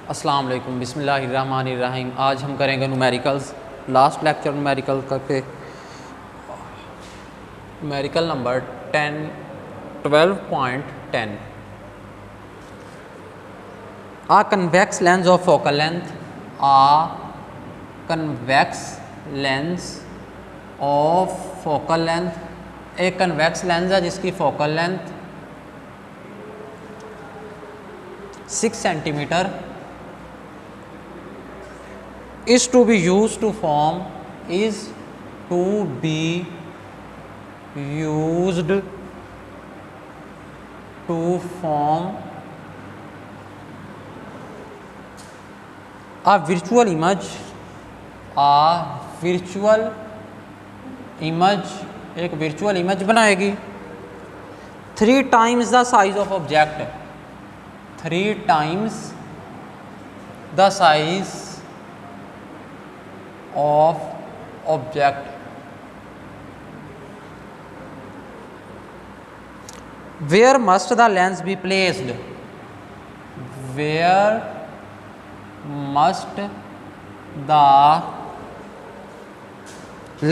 अस्सलाम वालेकुम, बिस्मिल्लाहिर्रहमानिर्रहीम। आज हम करेंगे न्यूमेरिकल्स। लास्ट लेक्चर न्यूमेरिकल करके numerical number 12.10 a convex lens of focal length. Convex lens of focal length एक कन्वेक्स लेंस है जिसकी focal length 6 centimetre is to be used to form a virtual image एक virtual image बनाएगी 3 times the size of object, 3 times the size of object, where must the lens be placed, where must the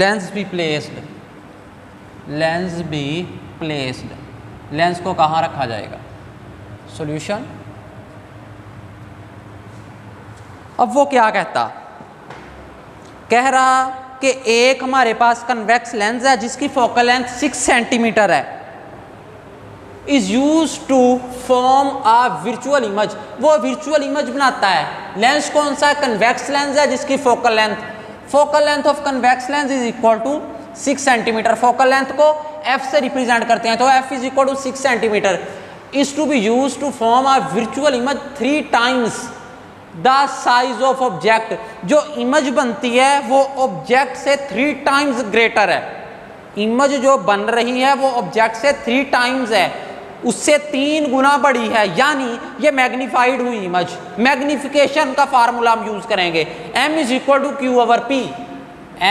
lens be placed, lens be placed, lens को कहाँ रखा जाएगा। Solution, अब वो क्या कहता, कह रहा कि एक हमारे पास कन्वेक्स लेंस है जिसकी फोकल लेंथ 6 सेंटीमीटर है, is use to form a virtual image, वो वर्चुअल इमेज बनाता है। लेंस कौन सा है? कन्वेक्स लेंस है जिसकी focal length of convex lens is equal to 6 centimetre. Focal length को f से रिप्रेजेंट करते हैं, तो f is equal to 6 centimetre is to be use to form a virtual image 3 times the size of object. जो image बनती है वो object से 3 टाइम्स ग्रेटर है। इमेज जो बन रही है वो ऑब्जेक्ट से 3 टाइम्स है, उससे 3 गुना बड़ी है, यानी ये मैग्नीफाइड हुई इमेज। मैग्निफिकेशन का फार्मूला हम यूज करेंगे, m is equal to Q over P,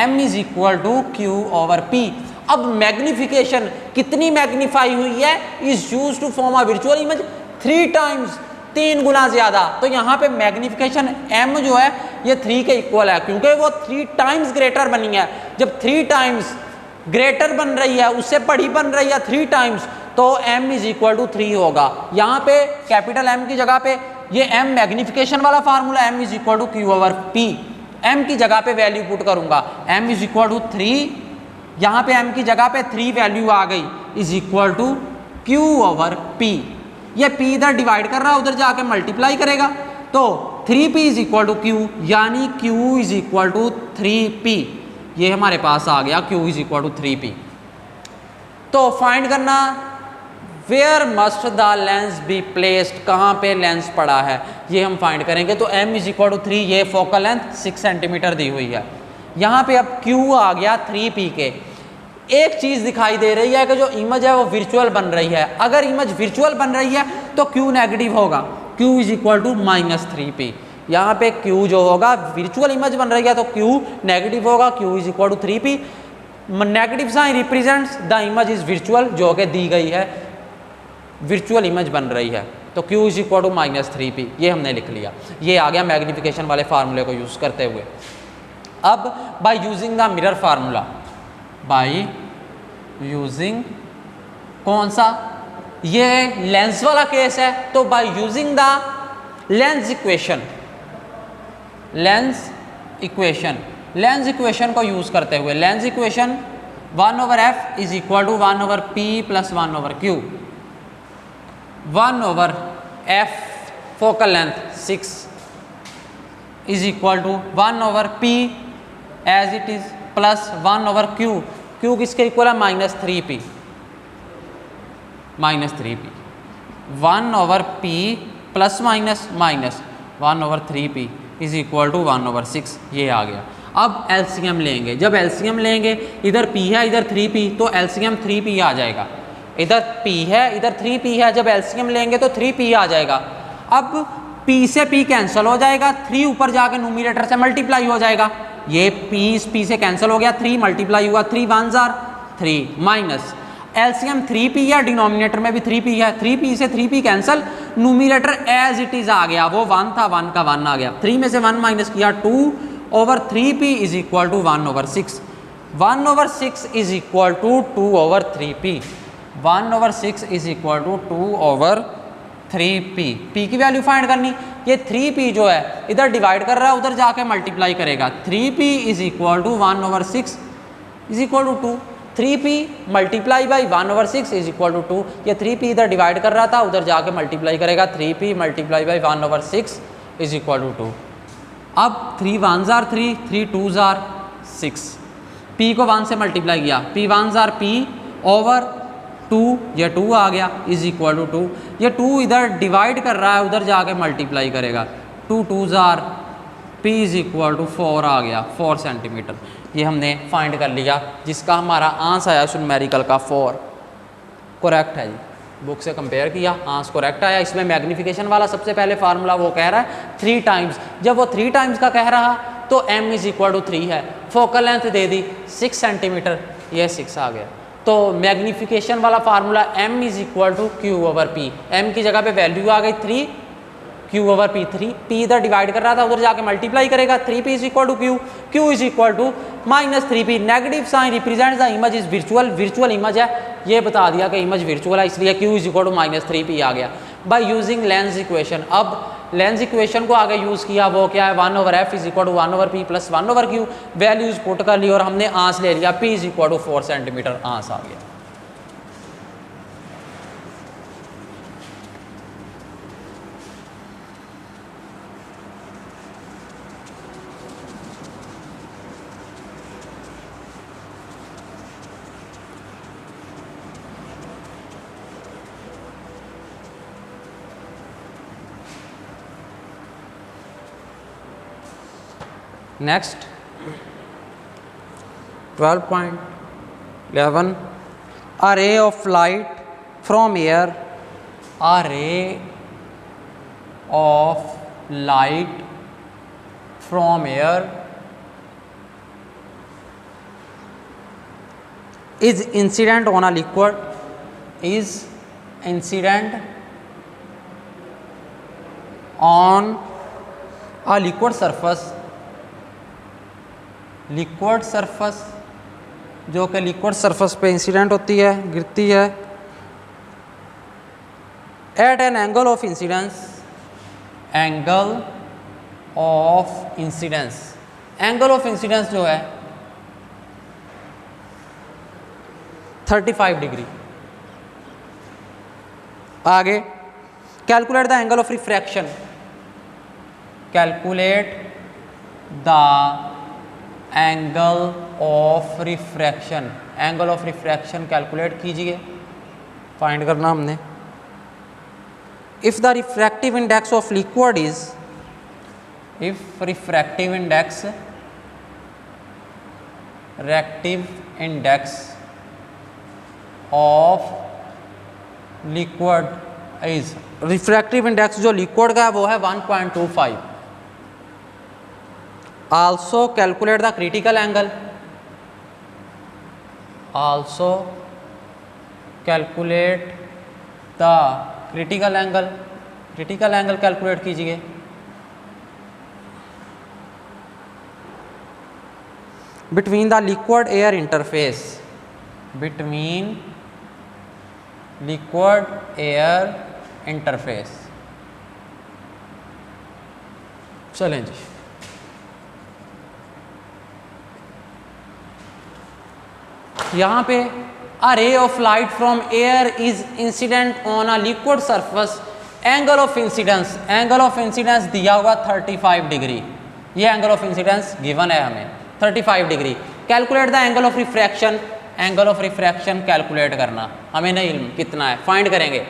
m is equal to Q over P. अब मैग्निफिकेशन कितनी मैग्नीफाई हुई है, is use to form a virtual image 3 times, 3 गुना ज्यादा। तो यहाँ पे मैग्निफिकेशन m जो है ये 3 के इक्वल है, क्योंकि वो 3 टाइम्स ग्रेटर बनी है। जब 3 टाइम्स ग्रेटर बन रही है, उससे बड़ी बन रही है 3 टाइम्स, तो m इज इक्वल टू 3 होगा। यहाँ पे कैपिटल M की जगह पे ये m मैग्निफिकेशन वाला formula m is equal to Q over P, m की जगह पे वैल्यू पुट करूंगा, m इज इक्वल टू 3, यहाँ पे m की जगह पे 3 वैल्यू आ गई, is equal to Q over P. ये p इधर डिवाइड कर रहा है, उधर जाके मल्टीप्लाई करेगा, तो 3p is equal to Q, यानी q is equal to 3p। ये हमारे पास आ गया q is equal to 3p। तो फाइंड करना where must the lens be placed, कहाँ पे लेंस पड़ा है ये हम फाइंड करेंगे। तो m इज इक्वल टू 3, ये फोकल लेंथ 6 सेंटीमीटर दी हुई है। यहाँ पे अब q आ गया 3p के। एक चीज़ दिखाई दे रही है कि जो इमेज है वो वर्चुअल बन रही है। अगर इमेज वर्चुअल बन रही है तो q नेगेटिव होगा, q is equal to -3p। यहाँ पे q जो होगा, वर्चुअल इमेज बन रही है तो q नेगेटिव होगा, q is equal to 3p। Negative sign represents the image is virtual, जो कि दी गई है, वर्चुअल इमेज बन रही है, तो q is equal to -3p। ये हमने लिख लिया, ये आ गया मैग्निफिकेशन वाले फार्मूले को यूज़ करते हुए। अब by using the mirror formula, by using कौन सा, ये लेंस वाला केस है, तो by using the lens equation को यूज करते हुए, lens equation 1/f is equal to 1/p plus 1/q, 1/f focal length 6 is equal to 1/p as it is plus 1/q, q किसके इक्वल है? -3p, 1/p plus minus 1/3p is equal to 1/6। ये आ गया। अब LCM लेंगे, जब LCM लेंगे, इधर p है इधर 3p, तो एलसीएम 3p आ जाएगा। इधर p है इधर 3p है, जब एलसीएम लेंगे तो 3p आ जाएगा। अब p से p कैंसिल हो जाएगा, 3 ऊपर जाके न्यूमरेटर से मल्टीप्लाई हो जाएगा, ये p से कैंसिल हो गया, 3 मल्टीप्लाई हुआ, 3 1 जार 3 माइनस। एलसीएम 3p या डिनोमिनेटर में भी 3p है, 3p से 3p cancel, numerator as it is आ गया, वो 1 था 1 का 1 आ गया, 3 में से 1 माइनस किया 2/3p is equal to 1/6, 1/6 is equal to 2/3p, 1/6 is equal to 2/3p। p की वैल्यू फाइंड करनी, ये 3p जो है इधर डिवाइड कर रहा है, उधर जाके मल्टीप्लाई करेगा, 3p is equal to 1/6 is equal to 2, 3p multiply by 1/6 is equal to 2, ये 3p इधर डिवाइड कर रहा था, उधर जाके मल्टीप्लाई करेगा, 3p multiply by 1/6 is equal to 2। अब 3 1s are 3, 3 2s are 6, p को 1 से मल्टीप्लाई किया, p 1s are p over 2, ये 2 आ गया इज इक्वल टू 2, ये 2 इधर डिवाइड कर रहा है, उधर जाके मल्टीप्लाई करेगा, 2 2s are p is equal to 4 आ गया, 4 सेंटीमीटर। ये हमने फाइंड कर लिया, जिसका हमारा आंसर आया न्यूमेरिकल का 4, करेक्ट है जी। बुक से कंपेयर किया, आंसर करेक्ट आया। इसमें मैग्नीफिकेशन वाला सबसे पहले फार्मूला वो कह रहा है 3 टाइम्स, जब वो 3 टाइम्स का कह रहा तो m इज इक्वल टू 3 है, फोकल लेंथ दे दी 6 सेंटीमीटर, ये 6 आ गया। तो मैग्नीफिकेशन वाला formula m is equal to q/p, m की जगह पे वैल्यू आ गई 3, q/p 3, p इधर डिवाइड कर रहा था, उधर जाके मल्टीप्लाई करेगा, 3p is equal to q, q is equal to -3p, negative sign represent the image is virtual, virtual image है, ये बता दिया कि इमेज विर्चुअल है, इसलिए q is equal to -3p आ गया बाय यूजिंग लेंस इक्वेशन। अब लेंस इक्वेशन को आगे यूज़ किया, वो क्या है 1/f is equal to 1/p plus 1/q, values put कर ली और हमने आंस ले लिया, p is equal to 4 centimetre, ans आ गया। Next 12.11 a ray of light from air, a ray of light from air is incident on a liquid, is incident on a liquid surface, liquid surface जो कि liquid surface पे incident होती है, गिरती है, at an angle of incidence, angle of incidence, angle of incidence जो है 35 degree. आगे calculate the angle of refraction, calculate the angle of refraction, angle of refraction calculate कीजिए, फाइंड करना हमने। If the refractive index of liquid is, if refractive index, refractive index of liquid is, refractive index जो liquid का है वो है 1.25। also calculate the critical angle, also calculate the critical angle, critical angle calculate कीजिए। between the liquid air interface, between liquid air interface, चलें जी। यहाँ पे a ray of light from air is incident on a liquid surface, angle of incidence, angle of incidence दिया हुआ 35 degree, ये angle of incidence given है हमें 35 degree. Calculate the angle of refraction, angle of refraction calculate करना, हमें नहीं इल्म कितना है, फाइंड करेंगे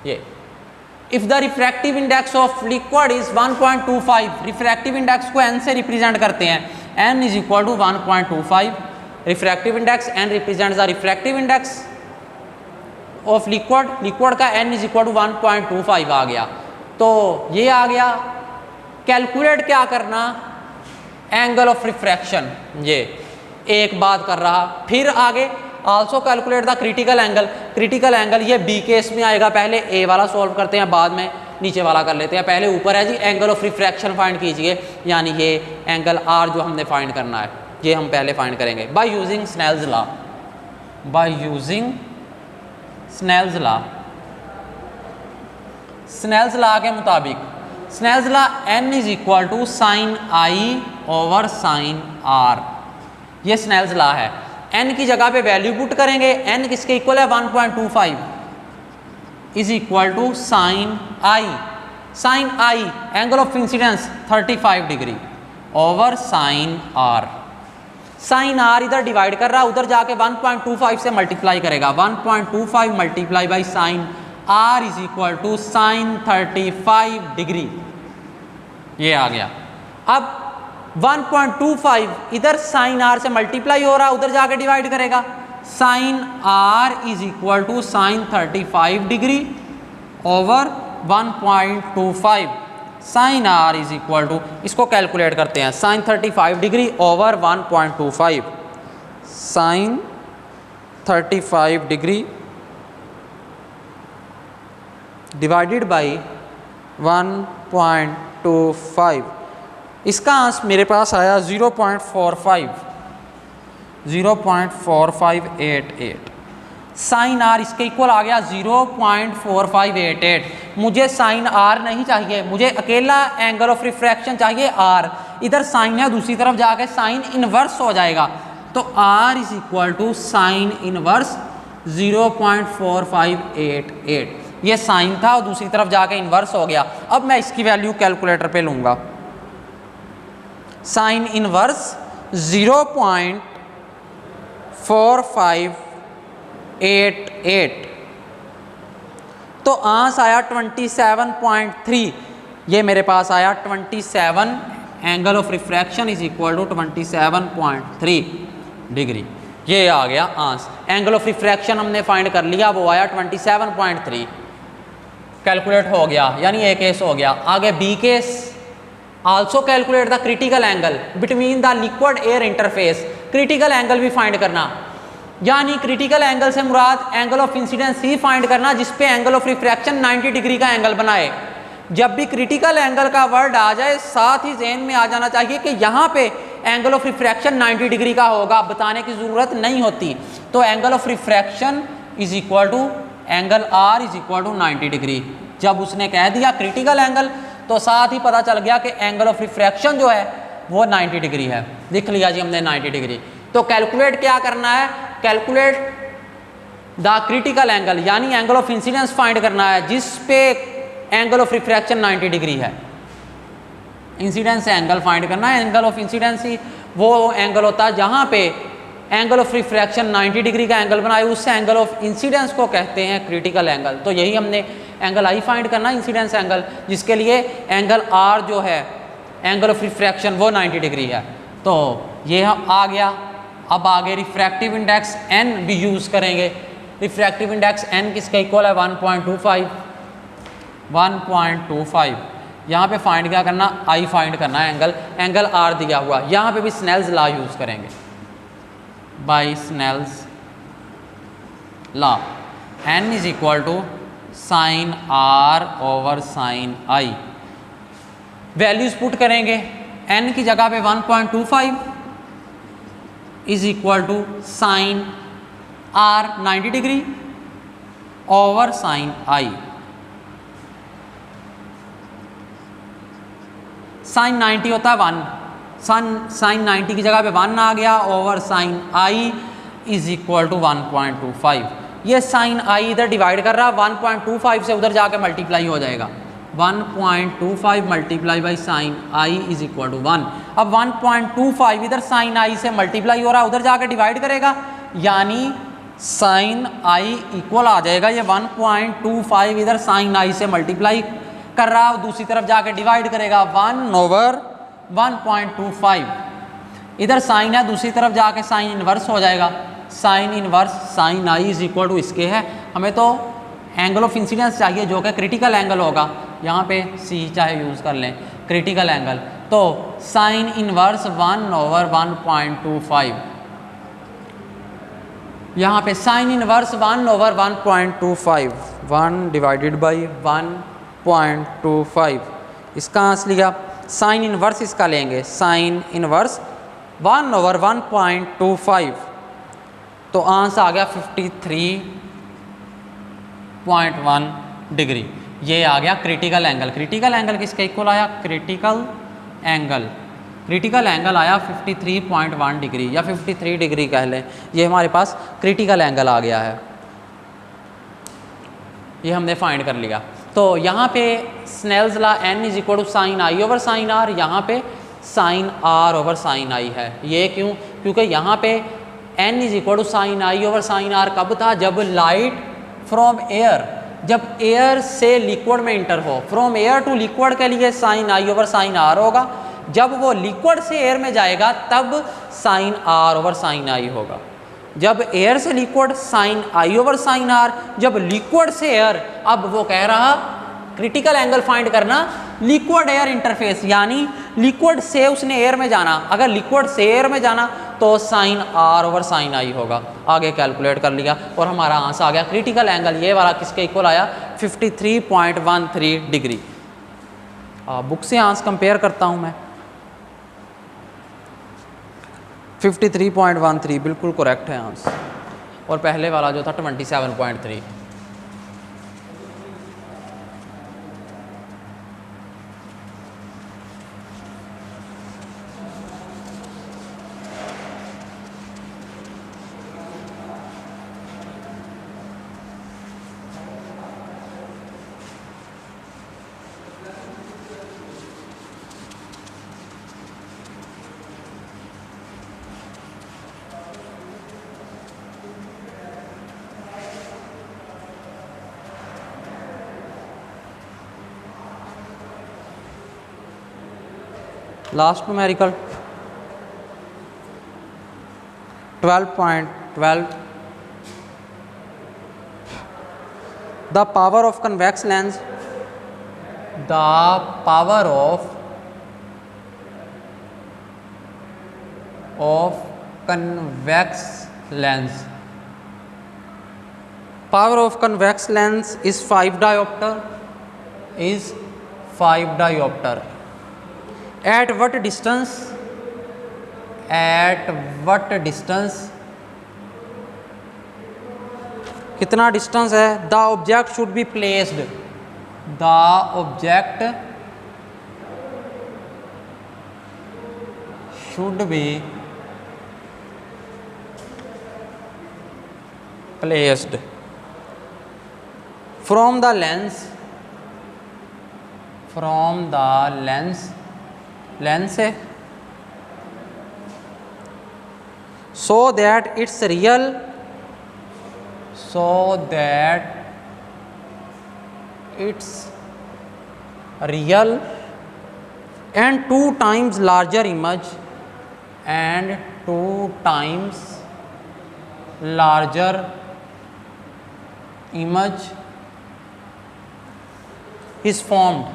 ये। If the refractive index of liquid is 1.25, refractive index को n से रिप्रेजेंट करते हैं, n is equal to 1.25, refractive index n represents the refractive index of liquid, liquid का n इज इक्वल टू 1.25 आ गया। तो ये आ गया। कैलकुलेट क्या करना, एंगल ऑफ रिफ्रैक्शन, ये एक बात कर रहा। फिर आगे also calculate the critical angle. Critical angle ये बी केस में आएगा, पहले ए वाला सॉल्व करते हैं, बाद में नीचे वाला कर लेते हैं। पहले ऊपर है जी एंगल ऑफ रिफ्रैक्शन फाइंड कीजिए, यानी ये एंगल आर जो हमने फाइंड करना है ये हम पहले फाइंड करेंगे by using Snell's law. By using Snell's law, Snell's law के मुताबिक, Snell's law n is equal to sine I over sine R, ये स्नेल्स लॉ है। n की जगह पे वैल्यू पुट करेंगे, n किसके इक्वल है 1.25 is equal to sine I, sine I angle of incidence 35 degree over sine R. Sine R इधर divide कर रहा है, उधर जाके 1.25 से मल्टीप्लाई करेगा, 1.25 multiply by sine R is equal to sine 35 degree, ये आ गया। अब 1.25 इधर साइन आर से मल्टीप्लाई हो रहा है, उधर जाके डिवाइड करेगा, sine R is equal to sine 35 degree over 1.25, sine R is equal to, इसको कैलकुलेट करते हैं, sine 35 degree over 1.25, sine 35 degree divided by 1.25, इसका आंसर मेरे पास आया 0.4588। साइन आर इसके इक्वल आ गया 0.4588। मुझे साइन आर नहीं चाहिए, मुझे अकेला एंगल ऑफ रिफ्रैक्शन चाहिए आर। इधर साइन है, दूसरी तरफ जाके साइन इनवर्स हो जाएगा, तो are is equal to sine inverse 0.4588। ये साइन था और दूसरी तरफ जाके इनवर्स हो गया। अब मैं इसकी वैल्यू कैलकुलेटर पे लूँगा, साइन इनवर्स 0.4588, तो आंसर आया 27.3, ये मेरे पास आया 27, angle of refraction is equal to 27.3 degree, ये आ गया आंसर। एंगल ऑफ रिफ्रैक्शन हमने फाइंड कर लिया, वो आया 27.3, कैलकुलेट हो गया, यानी ए केस हो गया। आगे B case, also calculate the critical angle between the liquid air interface. Critical angle भी फाइंड करना, यानी क्रिटिकल एंगल से मुराद एंगल ऑफ इंसिडेंस ही फाइंड करना जिसपे एंगल ऑफ रिफ्रैक्शन 90 डिग्री का एंगल बनाए। जब भी क्रिटिकल एंगल का वर्ड आ जाए साथ ही ज़हन में आ जाना चाहिए कि यहाँ पे एंगल ऑफ रिफ्रैक्शन 90 डिग्री का होगा, बताने की ज़रूरत नहीं होती। तो angle of refraction is equal to angle R is equal to 90 degree. जब उसने कह दिया क्रिटिकल एंगल तो साथ ही पता चल गया कि एंगल ऑफ रिफ्रैक्शन जो है वो 90 डिग्री है। लिख लिया जी हमने 90 डिग्री। तो कैलकुलेट क्या करना है, कैलकुलेट द क्रिटिकल एंगल, यानी एंगल ऑफ इंसिडेंस फाइंड करना है जिस पे एंगल ऑफ रिफ्रैक्शन 90 डिग्री है। इंसिडेंस एंगल फाइंड करना है। एंगल ऑफ इंसिडेंस वो एंगल होता है जहाँ पे एंगल ऑफ रिफ्रैक्शन 90 डिग्री का एंगल बनाए, उस एंगल ऑफ इंसिडेंस को कहते हैं क्रिटिकल एंगल। तो यही हमने एंगल आई फाइंड करना, इंसिडेंस एंगल, जिसके लिए एंगल आर जो है एंगल ऑफ रिफ्रैक्शन वो 90 डिग्री है। तो ये आ गया। अब आगे रिफ्रैक्टिव इंडेक्स एन भी यूज़ करेंगे। रिफ्रैक्टिव इंडेक्स एन किसके इक्वल है 1.25। यहाँ पे फाइंड क्या करना, आई फाइंड करना है, एंगल आर दिया हुआ। यहाँ पे भी स्नेल्स लॉ यूज़ करेंगे, by Snell's law N is equal to sine are over sine I. Values put करेंगे, एन की जगह पे 1.25 is equal to sine R 90 degree over sine I. Sine 90 होता है 1, साइन 90 की जगह पे 1 आ गया over sine i is equal to 1.25। ये साइन आई इधर डिवाइड कर रहा है, 1.25 से उधर जाके मल्टीप्लाई हो जाएगा, 1.25 multiply by sine i is equal to 1। अब 1.25 इधर साइन आई से मल्टीप्लाई हो रहा है, उधर जाके डिवाइड करेगा, यानी साइन आई इक्वल आ जाएगा, ये 1.25 इधर साइन आई से मल्टीप्लाई कर रहा है, दूसरी तरफ जाके डिवाइड करेगा 1 ओवर 1.25। इधर साइन है, दूसरी तरफ जाके साइन इनवर्स हो जाएगा, sine inverse sine i is equal to इसके है। हमें तो एंगल ऑफ इंसिडेंस चाहिए जो कि क्रिटिकल एंगल होगा, यहाँ पे सी चाहे यूज़ कर लें क्रिटिकल एंगल। तो साइन इनवर्स 1 ओवर 1.25, यहाँ पे साइन इनवर्स 1/1.25, 1 डिवाइडेड बाई 1.25, इसका आंसर लिया। साइन इनवर्स इसका लेंगे, साइन इनवर्स 1/1.25, तो आंसर आ गया 53.1 डिग्री। ये आ गया क्रिटिकल एंगल। क्रिटिकल एंगल किसके इक्वल आया? क्रिटिकल एंगल आया 53.1 डिग्री या 53 डिग्री कह लें। ये हमारे पास क्रिटिकल एंगल आ गया है, ये हमने फाइंड कर लिया। तो यहाँ पे Snell's law n is equal to sine I over sine r, यहाँ पे sine are over sine i है। ये क्यों? क्योंकि यहाँ पे n is equal to sine I over sine r कब था? जब लाइट फ्रॉम एयर, जब एयर से लिक्विड में इंटर हो। फ्रॉम एयर टू लिक्विड के लिए साइन आई ओवर साइन आर होगा, जब वो लिक्विड से एयर में जाएगा तब sign are over sine i होगा। जब एयर से लिक्विड साइन आई ओवर साइन आर, जब लिक्विड से एयर। अब वो कह रहा क्रिटिकल एंगल फाइंड करना लिक्विड एयर इंटरफेस, यानी लिक्विड से उसने एयर में जाना। अगर लिक्विड से एयर में जाना तो sign are over sine i होगा। आगे कैलकुलेट कर लिया और हमारा आंसर आ गया क्रिटिकल एंगल, ये वाला किसके इक्वल आया? 53.13 डिग्री। बुक से आंसर कंपेयर करता हूँ मैं। 53.13 बिल्कुल करेक्ट है आंसर, और पहले वाला जो था 27.3। Last numerical 12.12, the power of convex lens, the power of convex lens, power of convex lens is 5 diopter, at what distance, कितना डिस्टेंस है? The object should be placed, the object should be placed from the lens है, so that it's real and 2 times larger image, and 2 times larger image is formed.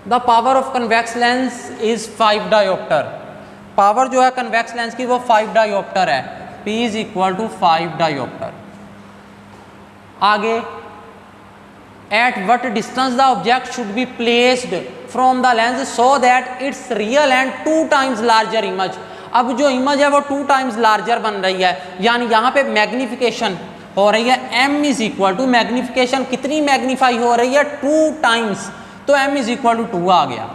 The power of convex lens is 5 diopter, power जो है convex lens की वो 5 diopter है। P is equal to 5 diopter। आगे at what distance the object should be placed from the lens so that it's real and 2 times larger image. अब जो image है वो 2 times लार्जर बन रही है, यानी यहाँ पे मैग्निफिकेशन हो रही है। M is equal to magnification कितनी मैग्नीफाई हो रही है? 2 times, तो m इज इक्वल टू 2 आ गया।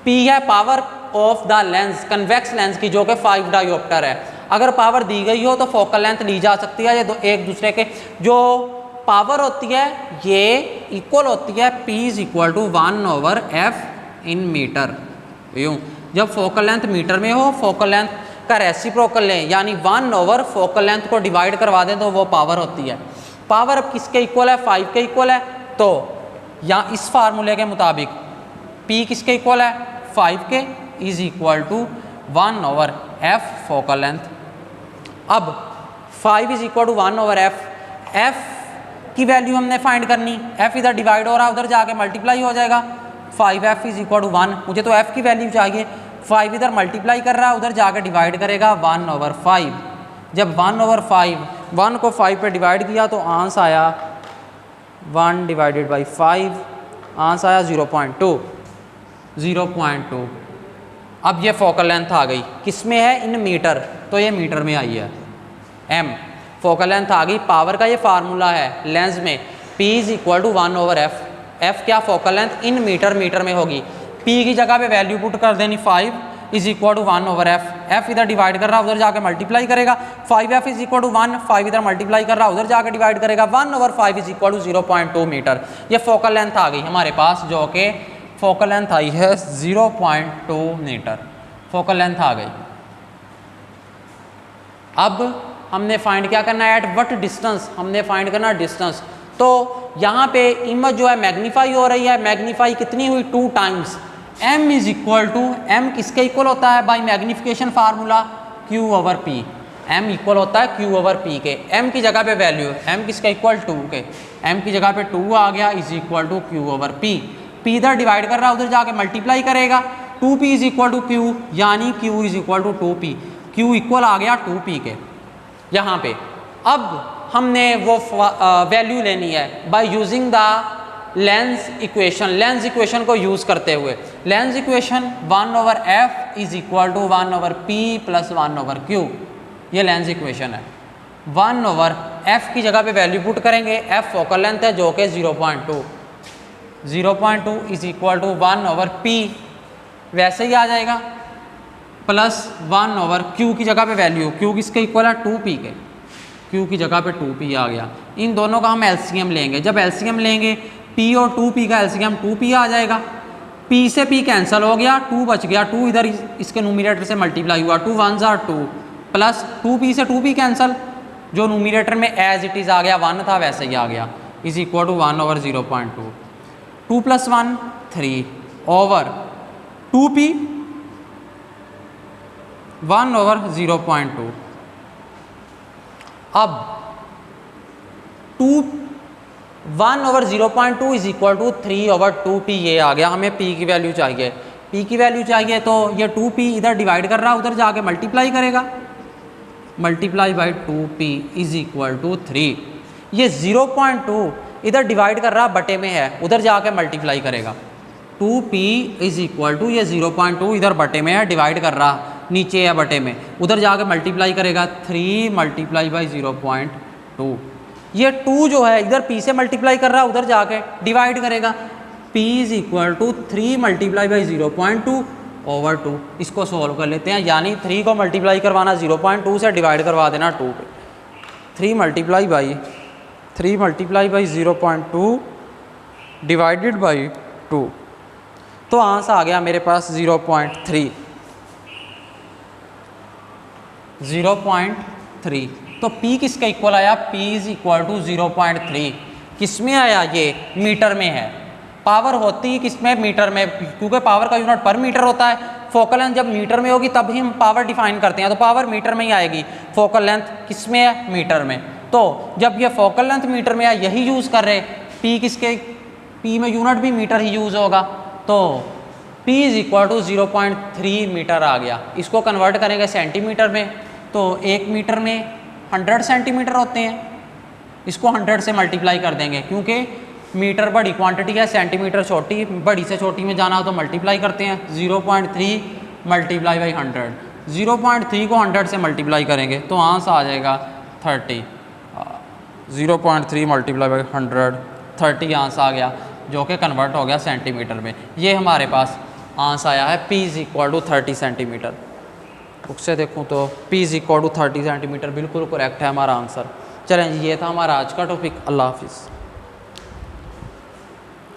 P है power of the lens, convex lens की, जो कि 5 diopter है। अगर पावर दी गई हो तो फोकल लेंथ ली जा सकती है। ये दो एक दूसरे के जो पावर होती है ये इक्वल होती है P is equal to 1/f in metre. यूँ जब फोकल लेंथ मीटर में हो, फोकल लेंथ का रेसिप्रोकल लें, यानी 1/, फोकल लेंथ को डिवाइड करवा दें तो वो पावर होती है। पावर अब किसके इक्वल है? 5 के इक्वल है। तो या इस फार्मूले के मुताबिक P किसके इक्वल है? 5 के, is equal to 1/f focal length. अब 5 is equal to 1/f, f की वैल्यू हमने फाइंड करनी, f इधर डिवाइड हो रहा है, उधर जाके मल्टीप्लाई हो जाएगा, 5f इज इक्वल टू 1, मुझे तो f की वैल्यू चाहिए, 5 इधर मल्टीप्लाई कर रहा है, उधर जाके डिवाइड करेगा 1/5, जब 1/5 1 को 5 पे डिवाइड किया तो आंसर आया 1 डिवाइडेड बाई 5, आंसर आया 0.2। अब ये फोकल लेंथ आ गई, किस में है, इन मीटर, तो ये मीटर में आई है, m फोकल लेंथ आ गई। पावर का ये फार्मूला है लेंस में, P is equal to 1/f, f क्या फोकल लेंथ इन मीटर में होगी, P की जगह पे वैल्यू पुट कर देनी 5 is equal to 1/f, f इधर डिवाइड कर रहा है, उधर जाके मल्टीप्लाई करेगा, 5f इज इक्वल टू 1, 5 इधर मल्टीप्लाई कर रहा है, उधर जाके डिवाइड करेगा, 1/5 इज इक्वल टू 0.2 मीटर। ये फोकल लेंथ आ गई हमारे पास, जो कि फोकल लेंथ आई है 0.2 मीटर, फोकल लेंथ आ गई। अब हमने फाइंड क्या करना है, एट व्हाट डिस्टेंस, हमने फाइंड करना डिस्टेंस। तो यहाँ पे इमेज जो है मैग्नीफाई हो रही है, मैग्नीफाई कितनी हुई, 2 times, m is equal to, m किसके इक्वल होता है by magnification formula, Q/P, m equal होता है Q/P के, m की जगह पे वैल्यू, m किसका इक्वल 2 के, m की जगह पे 2 आ गया, is equal to Q/P, P इधर डिवाइड कर रहा है, उधर जाके मल्टीप्लाई करेगा, 2P is equal to Q, यानी Q is equal to 2P, Q equal आ गया 2P के यहाँ पे। अब हमने वो वैल्यू लेनी है by using the lens equation, lens equation को यूज़ करते हुए, lens equation 1/f is equal to 1/p plus 1/q, ये लेंस इक्वेशन है। 1/f की जगह पे वैल्यू पुट करेंगे, f फोकल लेंथ है जो कि 0.2 इज इक्वल टू 1/p, वैसे ही आ जाएगा, प्लस 1/q की जगह पे वैल्यू, q किसके इक्वल है 2p के, q की जगह पे 2p आ गया। इन दोनों का हम एलसीएम लेंगे, जब एलसीएम लेंगे p और 2p का एलसीएम 2p आ जाएगा, p से p कैंसिल हो गया, 2 बच गया, 2 इधर इसके न्यूमरेटर से मल्टीप्लाई हुआ, 2 1s are 2, प्लस 2p से 2p कैंसिल, जो न्यूमरेटर में एज इट इज़ आ गया 1 था वैसे ही आ गया, is equal to 1/0.2, 2 + 1 3 over 2p 1/0.2। अब 1/0.2 इज इक्वल टू 3/2p, ये आ गया, हमें p की वैल्यू चाहिए, p की वैल्यू चाहिए तो ये 2p इधर डिवाइड कर रहा है, उधर जाके मल्टीप्लाई करेगा, multiply by 2p is equal to 3, ये 0.2 इधर डिवाइड कर रहा बटे में है, उधर जाके मल्टीप्लाई करेगा, 2p इज इक्वल टू ये 0.2 इधर बटे में है, डिवाइड कर रहा नीचे है बटे में, उधर जाके मल्टीप्लाई करेगा, 3 मल्टीप्लाई बाई 0.2, ये 2 जो है इधर p से मल्टीप्लाई कर रहा है, उधर जाके डिवाइड करेगा, p is equal to 3 multiply by 0.2/2। इसको सॉल्व कर लेते हैं, यानी 3 को मल्टीप्लाई करवाना 0.2 से, डिवाइड करवा देना 2 पे, 3 मल्टीप्लाई बाई 0.2 डिवाइडेड बाई 2, तो आंसर आ गया मेरे पास 0.3। तो P किसका इक्वल आया, P इज इक्वल टू 0.3, किस में आया, ये मीटर में है, पावर होती है किस में, मीटर में, क्योंकि पावर का यूनिट पर मीटर होता है, फोकल लेंथ जब मीटर में होगी तभी हम पावर डिफाइन करते हैं, तो पावर मीटर में ही आएगी, फोकल लेंथ किस में है, मीटर में, तो जब ये फोकल लेंथ मीटर में है, यही यूज़ कर रहे, P किसके, P में यूनिट भी मीटर ही यूज़ होगा, तो P is equal to 0.3 metre आ गया। इसको कन्वर्ट करेंगे सेंटीमीटर में, तो 1 मीटर में 100 सेंटीमीटर होते हैं, इसको 100 से मल्टीप्लाई कर देंगे, क्योंकि मीटर बड़ी क्वांटिटी है, सेंटीमीटर छोटी, बड़ी से छोटी में जाना हो तो मल्टीप्लाई करते हैं, 0.3 मल्टीप्लाई बाई 100, 0.3 को 100 से मल्टीप्लाई करेंगे तो आंसर आ जाएगा 30, 0.3 मल्टीप्लाई बाई 100 30 आंसर आ गया, जो कि कन्वर्ट हो गया सेंटीमीटर में। ये हमारे पास आंसर आया है P is equal to 30 centimetre. Book से देखूँ तो P is equal to 30 centimetre बिल्कुल करेक्ट है हमारा आंसर। चलें, ये था हमारा आज का टॉपिक। अल्लाह हाफिज़।